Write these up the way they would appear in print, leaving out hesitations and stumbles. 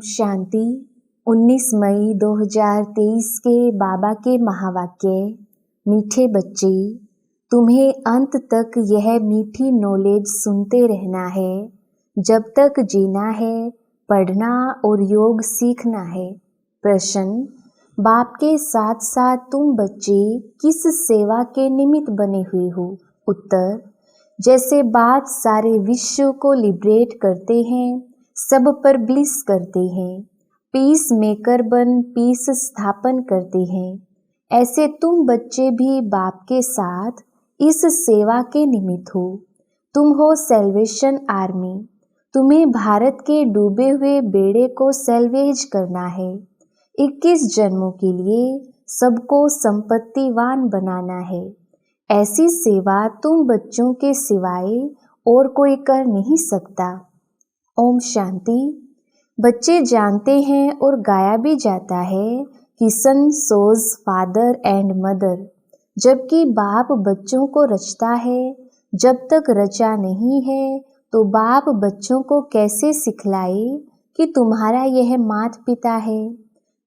शांति। 19 मई 2023 के बाबा के महावाक्य। मीठे बच्चे, तुम्हें अंत तक यह मीठी नॉलेज सुनते रहना है। जब तक जीना है, पढ़ना और योग सीखना है। प्रश्न, बाप के साथ साथ तुम बच्चे किस सेवा के निमित्त बने हुए हो? उत्तर, जैसे बाप सारे विश्व को लिबरेट करते हैं, सब पर ब्लिस करते हैं, पीस मेकर बन पीस स्थापन करते हैं, ऐसे तुम बच्चे भी बाप के साथ इस सेवा के निमित्त हो। तुम हो सेल्वेशन आर्मी। तुम्हें भारत के डूबे हुए बेड़े को सेल्वेज करना है। 21 जन्मों के लिए सबको संपत्तिवान बनाना है। ऐसी सेवा तुम बच्चों के सिवाय और कोई कर नहीं सकता। ओम शांति। बच्चे जानते हैं और गाया भी जाता है कि सन सोज फादर एंड मदर, जबकि बाप बच्चों को रचता है। जब तक रचा नहीं है तो बाप बच्चों को कैसे सिखलाए कि तुम्हारा यह माता पिता है।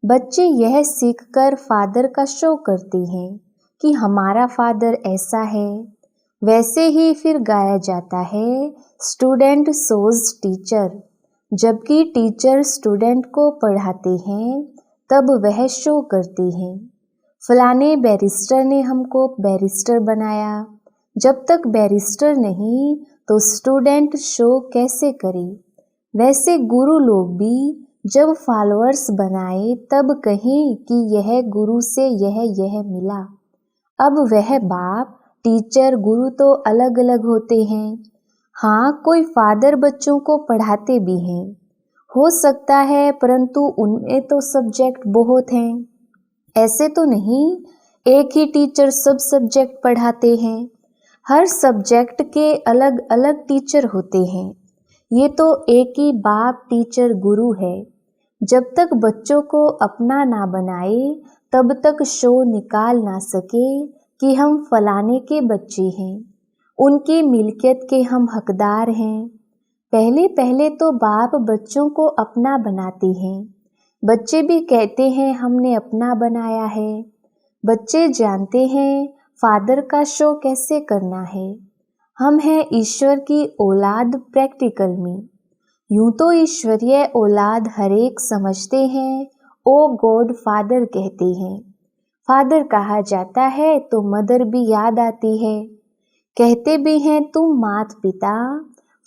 बच्चे यह सीखकर फादर का शो करते हैं कि हमारा फादर ऐसा है। वैसे ही फिर गाया जाता है स्टूडेंट सोज टीचर, जबकि टीचर स्टूडेंट को पढ़ाते हैं तब वह शो करते हैं। फलाने बैरिस्टर ने हमको बैरिस्टर बनाया। जब तक बैरिस्टर नहीं तो स्टूडेंट शो कैसे करे। वैसे गुरु लोग भी जब फॉलोअर्स बनाए तब कहें कि यह गुरु से यह मिला। अब वह बाप टीचर गुरु तो अलग अलग होते हैं। हाँ, कोई फादर बच्चों को पढ़ाते भी हैं, हो सकता है, परंतु उनमें तो सब्जेक्ट बहुत हैं। ऐसे तो नहीं एक ही टीचर सब सब्जेक्ट पढ़ाते हैं। हर सब्जेक्ट के अलग अलग टीचर होते हैं। ये तो एक ही बाप टीचर गुरु है। जब तक बच्चों को अपना ना बनाए तब तक शो निकाल ना सके कि हम फलाने के बच्चे हैं, उनकी मिल्कियत के हम हकदार हैं। पहले पहले तो बाप बच्चों को अपना बनाते हैं। बच्चे भी कहते हैं हमने अपना बनाया है। बच्चे जानते हैं फादर का शो कैसे करना है। हम हैं ईश्वर की औलाद प्रैक्टिकल में। यूं तो ईश्वरीय औलाद हरेक समझते हैं, ओ गॉड फादर कहते हैं। फादर कहा जाता है तो मदर भी याद आती है। कहते भी हैं तुम माता पिता।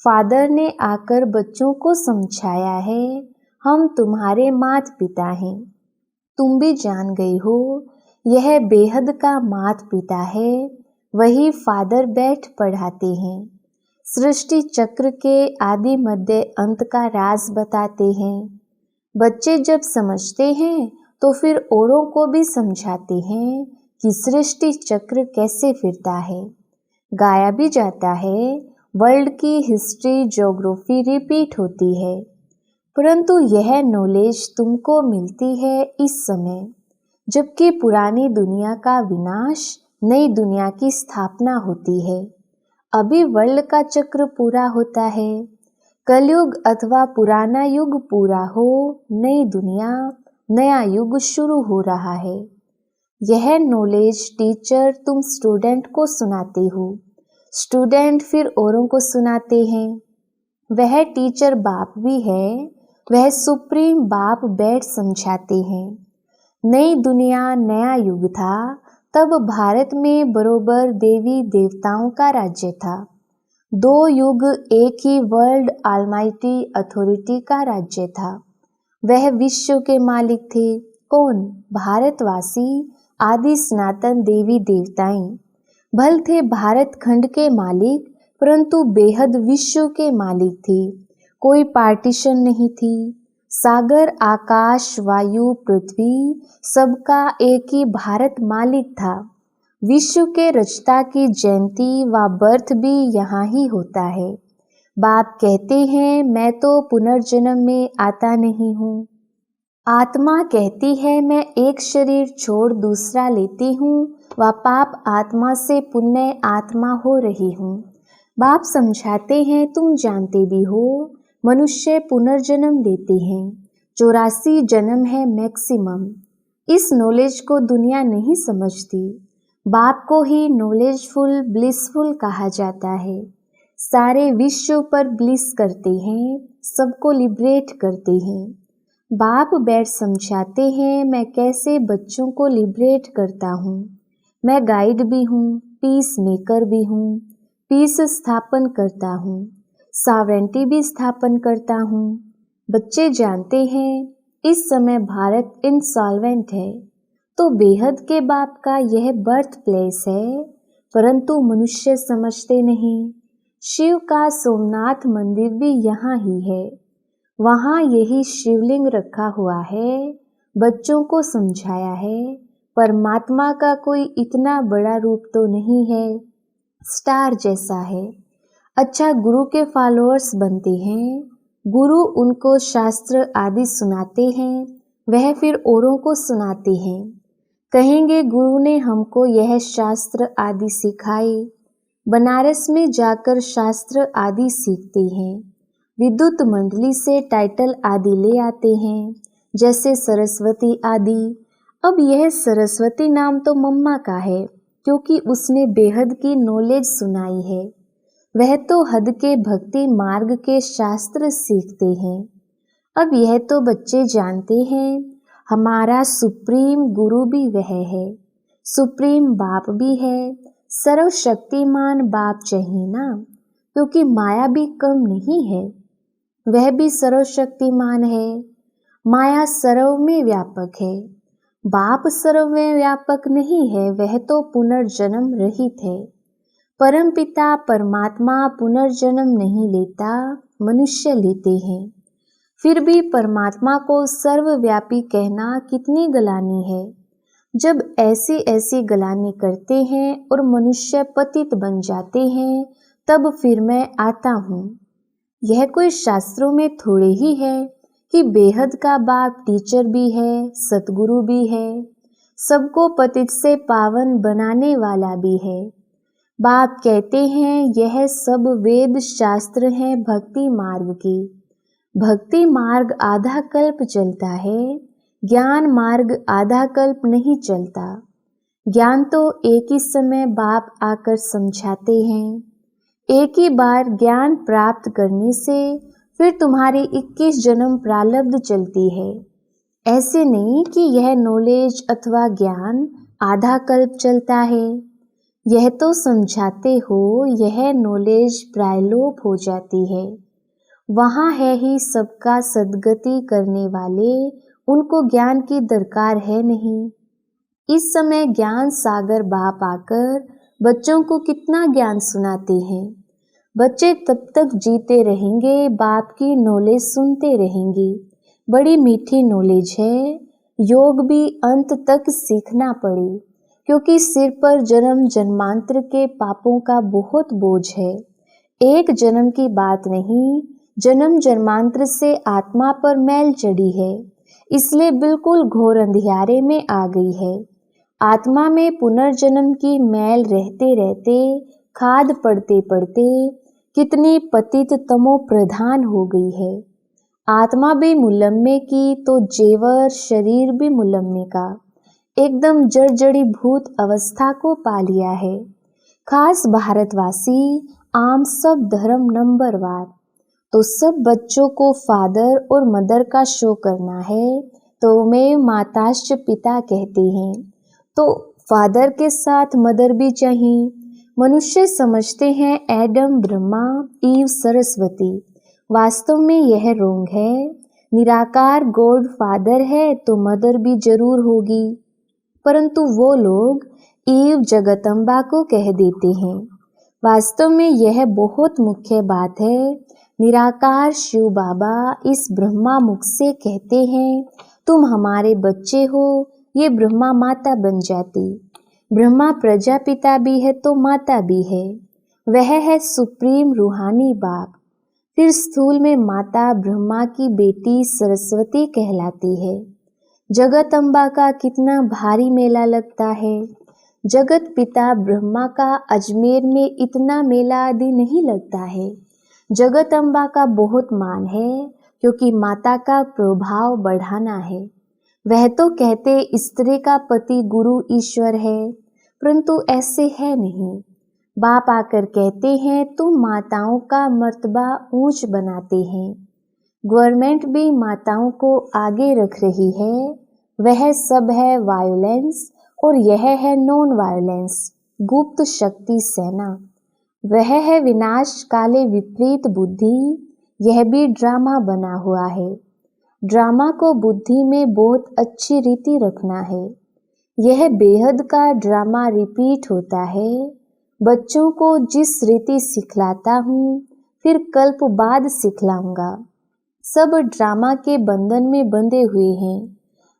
फादर ने आकर बच्चों को समझाया है, हम तुम्हारे माता पिता हैं। तुम भी जान गए हो, यह बेहद का माता पिता है। वही फादर बैठ पढ़ाते हैं। सृष्टि चक्र के आदि मध्य अंत का राज बताते हैं। बच्चे जब समझते हैं तो फिर औरों को भी समझाते हैं कि सृष्टि चक्र कैसे फिरता है। गाया भी जाता है वर्ल्ड की हिस्ट्री ज्योग्राफी रिपीट होती है, परंतु यह नॉलेज तुमको मिलती है इस समय, जबकि पुरानी दुनिया का विनाश नई दुनिया की स्थापना होती है। अभी वर्ल्ड का चक्र पूरा होता है। कलयुग अथवा पुराना युग पूरा हो, नई दुनिया नया युग शुरू हो रहा है। यह नॉलेज टीचर तुम स्टूडेंट को सुनाते हो। स्टूडेंट फिर औरों को सुनाते हैं। वह टीचर बाप भी है। वह सुप्रीम बाप बैठ समझाते हैं। नई दुनिया नया युग था, तब भारत में बरोबर देवी देवताओं का राज्य था। दो युग एक ही वर्ल्ड ऑलमाइटी अथॉरिटी का राज्य था। वह विश्व के मालिक थे। कौन? भारतवासी आदि सनातन देवी देवताएं। भल थे भारत खंड के मालिक, परंतु बेहद विश्व के मालिक थे। कोई पार्टीशन नहीं थी। सागर आकाश वायु पृथ्वी सबका एक ही भारत मालिक था। विश्व के रचता की जयंती व बर्थ भी यहाँ ही होता है। बाप कहते हैं मैं तो पुनर्जन्म में आता नहीं हूँ। आत्मा कहती है मैं एक शरीर छोड़ दूसरा लेती हूँ व पाप आत्मा से पुण्य आत्मा हो रही हूँ। बाप समझाते हैं तुम जानते भी हो, मनुष्य पुनर्जन्म लेते हैं, 84 जन्म है मैक्सिमम। इस नॉलेज को दुनिया नहीं समझती। बाप को ही नॉलेजफुल ब्लिसफुल कहा जाता है। सारे विश्व पर ब्लिस करते हैं, सबको लिबरेट करते हैं। बाप बैठ समझाते हैं मैं कैसे बच्चों को लिबरेट करता हूँ। मैं गाइड भी हूँ, पीस मेकर भी हूँ, पीस स्थापन करता हूँ, सॉवरेंटी भी स्थापन करता हूँ। बच्चे जानते हैं इस समय भारत इंसॉल्वेंट है, तो बेहद के बाप का यह बर्थ प्लेस है, परंतु मनुष्य समझते नहीं। शिव का सोमनाथ मंदिर भी यहाँ ही है, वहाँ यही शिवलिंग रखा हुआ है। बच्चों को समझाया है परमात्मा का कोई इतना बड़ा रूप तो नहीं है, स्टार जैसा है। अच्छा, गुरु के फॉलोअर्स बनते हैं, गुरु उनको शास्त्र आदि सुनाते हैं, वह फिर औरों को सुनाते हैं। कहेंगे गुरु ने हमको यह शास्त्र आदि सिखाए। बनारस में जाकर शास्त्र आदि सीखते हैं, विद्युत मंडली से टाइटल आदि ले आते हैं, जैसे सरस्वती आदि। अब यह सरस्वती नाम तो मम्मा का है, क्योंकि उसने बेहद की नॉलेज सुनाई है। वह तो हद के भक्ति मार्ग के शास्त्र सीखते हैं। अब यह तो बच्चे जानते हैं हमारा सुप्रीम गुरु भी वह है, सुप्रीम बाप भी है। सर्वशक्तिमान बाप चाहिए ना, क्योंकि माया भी कम नहीं है, वह भी सर्वशक्तिमान है। माया सर्व में व्यापक है, बाप सर्व में व्यापक नहीं है, वह तो पुनर्जन्म रहित है। परमपिता परमात्मा पुनर्जन्म नहीं लेता, मनुष्य लेते हैं। फिर भी परमात्मा को सर्वव्यापी कहना कितनी गलानी है। जब ऐसी ऐसी गलानी करते हैं और मनुष्य पतित बन जाते हैं, तब फिर मैं आता हूँ। यह कोई शास्त्रों में थोड़े ही है कि बेहद का बाप टीचर भी है, सतगुरु भी है, सबको पतित से पावन बनाने वाला भी है। बाप कहते हैं यह सब वेद शास्त्र हैं भक्ति मार्ग की। भक्ति मार्ग आधा कल्प चलता है, ज्ञान मार्ग आधा कल्प नहीं चलता। ज्ञान तो एक ही समय बाप आकर समझाते हैं। एक ही बार ज्ञान प्राप्त करने से फिर तुम्हारी 21 जन्म प्रारब्ध चलती है। ऐसे नहीं कि यह नॉलेज अथवा ज्ञान आधा कल्प चलता है। यह तो समझाते हो यह नॉलेज प्रायलोप हो जाती है। वहाँ है ही सबका सद्गति करने वाले, उनको ज्ञान की दरकार है नहीं। इस समय ज्ञान सागर बाप आकर बच्चों को कितना ज्ञान सुनाते हैं। बच्चे तब तक जीते रहेंगे, बाप की नॉलेज सुनते रहेंगे। बड़ी मीठी नॉलेज है, योग भी अंत तक सीखना पड़े, क्योंकि सिर पर जन्म जन्मांतर के पापों का बहुत बोझ है। एक जन्म की बात नहीं, जन्म जन्मांतर से आत्मा पर मैल चढ़ी है, इसलिए बिल्कुल घोर अंधियारे में आ गई है। आत्मा में पुनर्जन्म की मैल रहते रहते, खाद पड़ते पड़ते कितनी पतित तमो प्रधान हो गई है। आत्मा भी मुलम्मे की तो जेवर शरीर भी मुलम्मे का, एकदम जड़ी भूत अवस्था को पा लिया है। खास भारतवासी आम सब धर्म नंबरवार, तो सब बच्चों को फादर और मदर का शो करना है, तो में माताश्च पिता कहते हैं, तो फादर के साथ मदर भी चाहिए। मनुष्य समझते हैं एडम ब्रह्मा, ईव सरस्वती, वास्तव में यह रोंग है। निराकार गॉड फादर है तो मदर भी जरूर होगी, परंतु वो लोग ईव जगदम्बा को कह देते हैं। वास्तव में यह बहुत मुख्य बात है। निराकार शिव बाबा इस ब्रह्मा मुख से कहते हैं तुम हमारे बच्चे हो, ये ब्रह्मा माता बन जाती। ब्रह्मा प्रजापिता भी है तो माता भी है, वह है सुप्रीम रूहानी बाप। फिर स्थूल में माता ब्रह्मा की बेटी सरस्वती कहलाती है। जगत अम्बा का कितना भारी मेला लगता है। जगत पिता ब्रह्मा का अजमेर में इतना मेला आदि नहीं लगता है। जगत अम्बा का बहुत मान है, क्योंकि माता का प्रभाव बढ़ाना है। वह तो कहते स्त्री का पति गुरु ईश्वर है, परंतु ऐसे है नहीं। बाप आकर कहते हैं तुम माताओं का मर्तबा ऊंच बनाते हैं। गवर्नमेंट भी माताओं को आगे रख रही है। वह सब है वायोलेंस और यह है नॉन वायोलेंस, गुप्त शक्ति सेना। वह है विनाश काले विपरीत बुद्धि, यह भी ड्रामा बना हुआ है। ड्रामा को बुद्धि में बहुत अच्छी रीति रखना है। यह बेहद का ड्रामा रिपीट होता है। बच्चों को जिस रीति सिखलाता हूँ, फिर कल्प बाद सिखलाऊंगा। सब ड्रामा के बंधन में बंधे हुए हैं।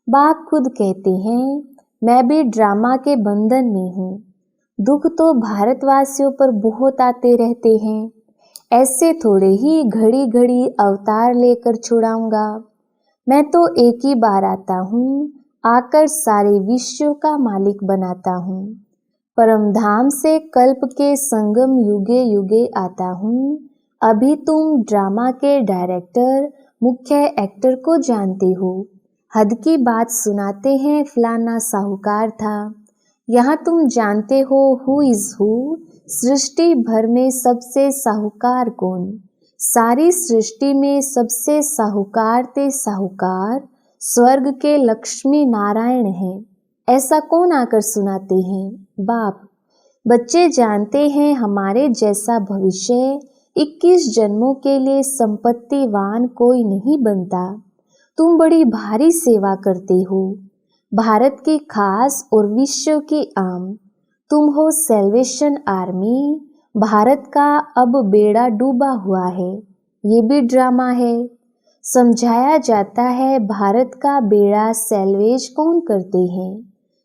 बाप खुद कहते हैं मैं भी ड्रामा के बंधन में हूँ। दुख तो भारतवासियों पर बहुत आते रहते हैं। ऐसे थोड़े ही घड़ी घड़ी अवतार लेकर छुड़ाऊंगा। मैं तो एक ही बार आता हूँ, आकर सारे विश्व का मालिक बनाता हूँ। परमधाम से कल्प के संगम युगे युगे आता हूँ। अभी तुम ड्रामा के डायरेक्टर मुख्य एक्टर को जानते हो। हद की बात सुनाते हैं फलाना साहूकार था। यहाँ तुम जानते हो हु इज हु। सृष्टि भर में सबसे साहूकार कौन? सारी सृष्टि में सबसे साहूकार ते साहूकार स्वर्ग के लक्ष्मी नारायण हैं। ऐसा कौन आकर सुनाते हैं? बाप। बच्चे जानते हैं हमारे जैसा भविष्य 21 जन्मों के लिए संपत्तिवान कोई नहीं बनता। तुम बड़ी भारी सेवा करते हो, भारत की खास और विश्व की आम। तुम हो सेल्वेशन आर्मी। भारत का अब बेड़ा डूबा हुआ है। ये भी ड्रामा है। समझाया जाता है भारत का बेड़ा सैल्वेज कौन करते हैं?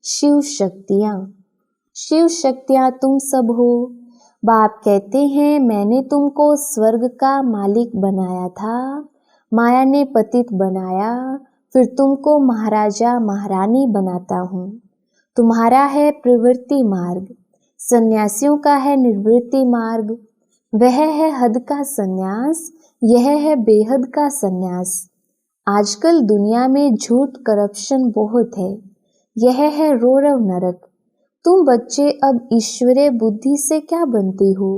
शिव शक्तियाँ। शिव शक्तियाँ तुम सब हो। बाप कहते हैं मैंने तुमको स्वर्ग का मालिक बनाया था। माया ने पतित बनाया, फिर तुमको महाराजा महारानी बनाता हूँ। तुम्हारा है प्रवृत्ति मार्ग, सन्यासियों का है निवृत्ति मार्ग। वह है हद का सन्यास, यह है बेहद का सन्यास। आजकल दुनिया में झूठ करप्शन बहुत है। यह है रौरव नरक। तुम बच्चे अब ईश्वरीय बुद्धि से क्या बनते हो?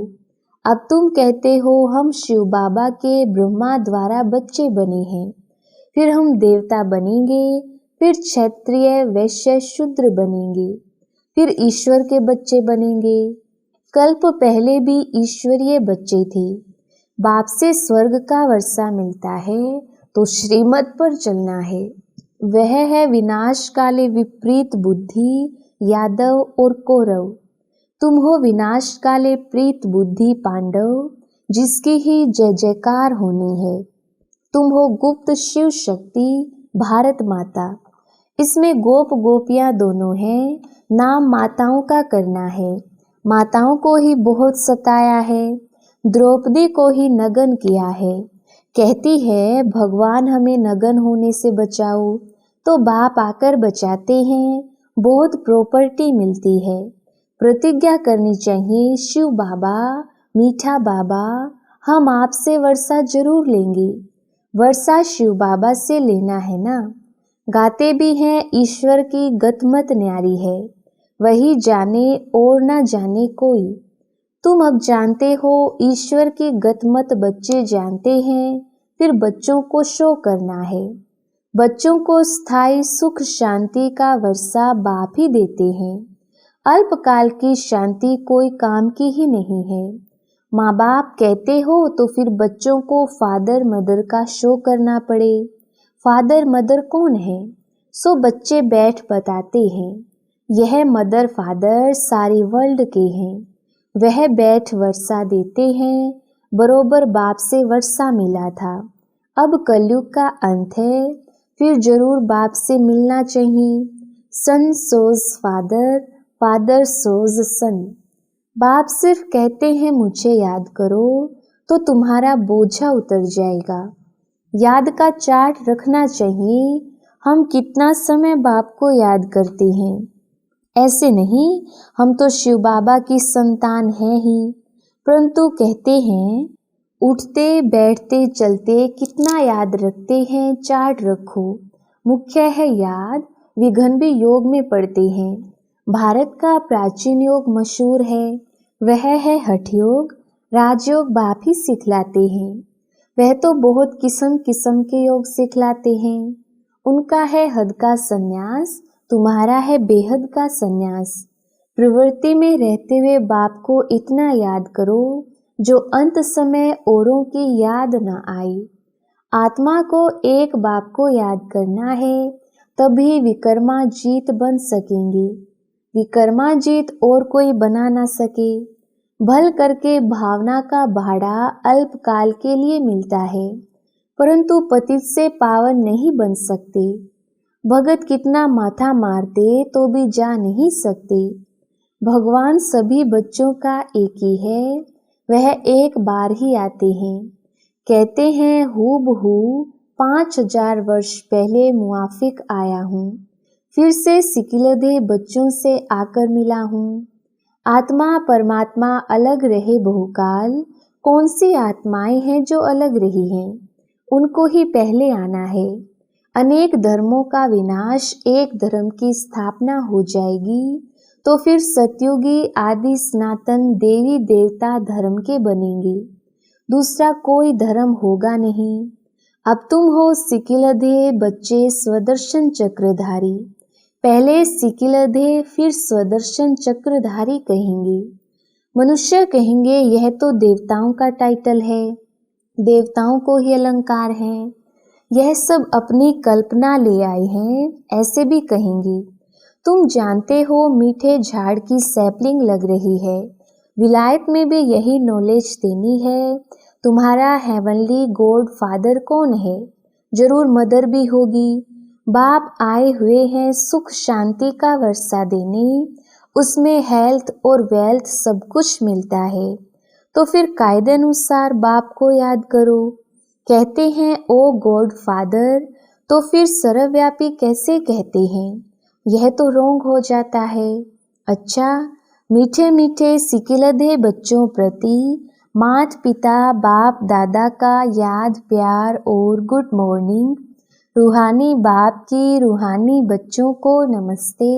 अब तुम कहते हो हम शिव बाबा के ब्रह्मा द्वारा बच्चे बने हैं, फिर हम देवता बनेंगे, फिर क्षत्रिय वैश्य शूद्र बनेंगे, फिर ईश्वर के बच्चे बनेंगे। कल्प पहले भी ईश्वरीय बच्चे थे। बाप से स्वर्ग का वर्षा मिलता है तो श्रीमत पर चलना है। वह है विनाश काले विपरीत बुद्धि यादव और कौरव। तुम हो विनाश काले प्रीत बुद्धि पांडव, जिसकी ही जय जयकार होनी है। तुम हो गुप्त शिव शक्ति भारत माता। इसमें गोप गोपियां दोनों हैं। नाम माताओं का करना है। माताओं को ही बहुत सताया है। द्रौपदी को ही नगन किया है। कहती है भगवान हमें नगन होने से बचाओ, तो बाप आकर बचाते हैं। बहुत प्रॉपर्टी मिलती है। प्रतिज्ञा करनी चाहिए शिव बाबा, मीठा बाबा, हम आपसे वर्षा जरूर लेंगे। वर्षा शिव बाबा से लेना है ना। गाते भी हैं ईश्वर की गतमत न्यारी है, वही जाने और ना जाने कोई। तुम अब जानते हो ईश्वर की गतमत बच्चे जानते हैं, फिर बच्चों को शो करना है। बच्चों को स्थायी सुख शांति का वर्षा बाप ही देते हैं। अल्पकाल की शांति कोई काम की ही नहीं है। माँ बाप कहते हो तो फिर बच्चों को फादर मदर का शो करना पड़े। फादर मदर कौन है? सो बच्चे बैठ बताते हैं। यह मदर फादर सारी वर्ल्ड के हैं। वह बैठ वर्षा देते हैं। बरोबर बाप से वर्षा मिला था। अब कलयुग का अंत है, फिर जरूर बाप से मिलना चाहिए। सन सोज फादर, फादर सोज सन। बाप सिर्फ कहते हैं मुझे याद करो, तो तुम्हारा बोझा उतर जाएगा। याद का चार्ट रखना चाहिए। हम कितना समय बाप को याद करते हैं। ऐसे नहीं हम तो शिव बाबा की संतान हैं ही, परंतु कहते हैं उठते बैठते चलते कितना याद रखते हैं, चार्ट रखो। मुख्य है याद, विघन भी योग में पढ़ते हैं। भारत का प्राचीन योग मशहूर है, वह है हठ योग। राजयोग बाप ही सिखलाते हैं, वह तो बहुत किस्म किस्म के योग सिखलाते हैं। उनका है हद का संन्यास, तुम्हारा है बेहद का संन्यास। प्रवृत्ति में रहते हुए बाप को इतना याद करो जो अंत समय औरों की याद न आए। आत्मा को एक बाप को याद करना है, तभी विकर्माजीत बन सकेंगे। विकर्माजीत और कोई बना ना सके। भल करके भावना का भाड़ा अल्पकाल के लिए मिलता है, परंतु पतित से पावन नहीं बन सकते। भगत कितना माथा मारते तो भी जा नहीं सकते। भगवान सभी बच्चों का एक ही है, वह एक बार ही आते हैं। कहते हैं हूबहू 5000 वर्ष पहले मुआफिक आया हूँ, फिर से सिकिलधे बच्चों से आकर मिला हूँ। आत्मा परमात्मा अलग रहे बहुकाल, कौन सी आत्माएं हैं जो अलग रही हैं, उनको ही पहले आना है। अनेक धर्मों का विनाश, एक धर्म की स्थापना हो जाएगी, तो फिर सतयुगी आदि सनातन देवी देवता धर्म के बनेंगे, दूसरा कोई धर्म होगा नहीं। अब तुम हो सिकिलधे बच्चे स्वदर्शन चक्रधारी, पहले सिकिलधे फिर स्वदर्शन चक्रधारी कहेंगे। मनुष्य कहेंगे यह तो देवताओं का टाइटल है, देवताओं को ही अलंकार है, यह सब अपनी कल्पना ले आए हैं, ऐसे भी कहेंगे। तुम जानते हो मीठे झाड़ की सैपलिंग लग रही है, विलायत में भी यही नॉलेज देनी है। तुम्हारा हेवनली गॉड फादर कौन है? जरूर मदर भी होगी। बाप आए हुए हैं सुख शांति का वर्षा देने, उसमें हेल्थ और वेल्थ सब कुछ मिलता है, तो फिर कायदे अनुसार बाप को याद करो। कहते हैं ओ गॉड फादर, तो फिर सर्वव्यापी कैसे कहते हैं? यह तो रोंग हो जाता है। अच्छा, मीठे मीठे सिकिलधे बच्चों प्रति माता पिता बाप दादा का याद प्यार और गुड मॉर्निंग। रूहानी बाप की रूहानी बच्चों को नमस्ते।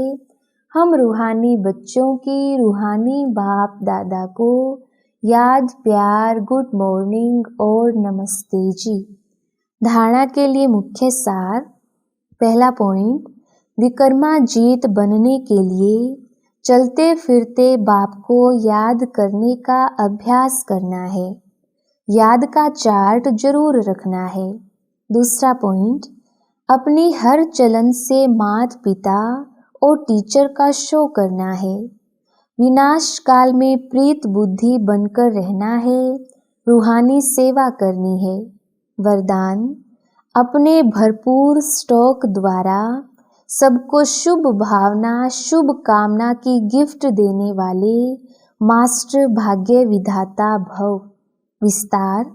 हम रूहानी बच्चों की रूहानी बाप दादा को याद प्यार गुड मॉर्निंग और नमस्ते जी। धारणा के लिए मुख्य सार। पहला पॉइंट, विकर्माजीत बनने के लिए चलते फिरते बाप को याद करने का अभ्यास करना है, याद का चार्ट जरूर रखना है। दूसरा पॉइंट, अपनी हर चलन से माता पिता और टीचर का शो करना है। विनाश काल में प्रीत बुद्धि बनकर रहना है, रूहानी सेवा करनी है। वरदान, अपने भरपूर स्टॉक द्वारा सबको शुभ भावना शुभ कामना की गिफ्ट देने वाले मास्टर भाग्य विधाता भव। विस्तार,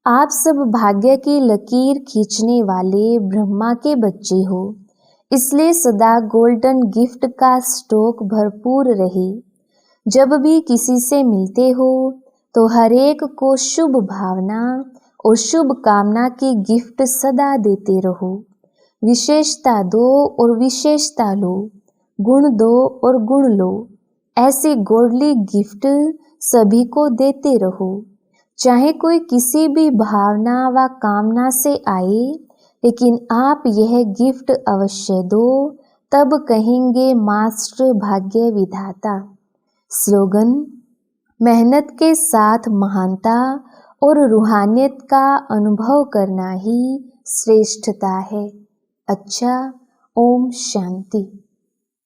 आप सब भाग्य की लकीर खींचने वाले ब्रह्मा के बच्चे हो, इसलिए सदा गोल्डन गिफ्ट का स्टॉक भरपूर रहे। जब भी किसी से मिलते हो तो हर एक को शुभ भावना और शुभ कामना की गिफ्ट सदा देते रहो। विशेषता दो और विशेषता लो, गुण दो और गुण लो, ऐसी गॉडली गिफ्ट सभी को देते रहो। चाहे कोई किसी भी भावना व कामना से आए, लेकिन आप यह गिफ्ट अवश्य दो, तब कहेंगे मास्टर भाग्य विधाता। स्लोगन, मेहनत के साथ महानता और रूहानियत का अनुभव करना ही श्रेष्ठता है। अच्छा, ओम शांति।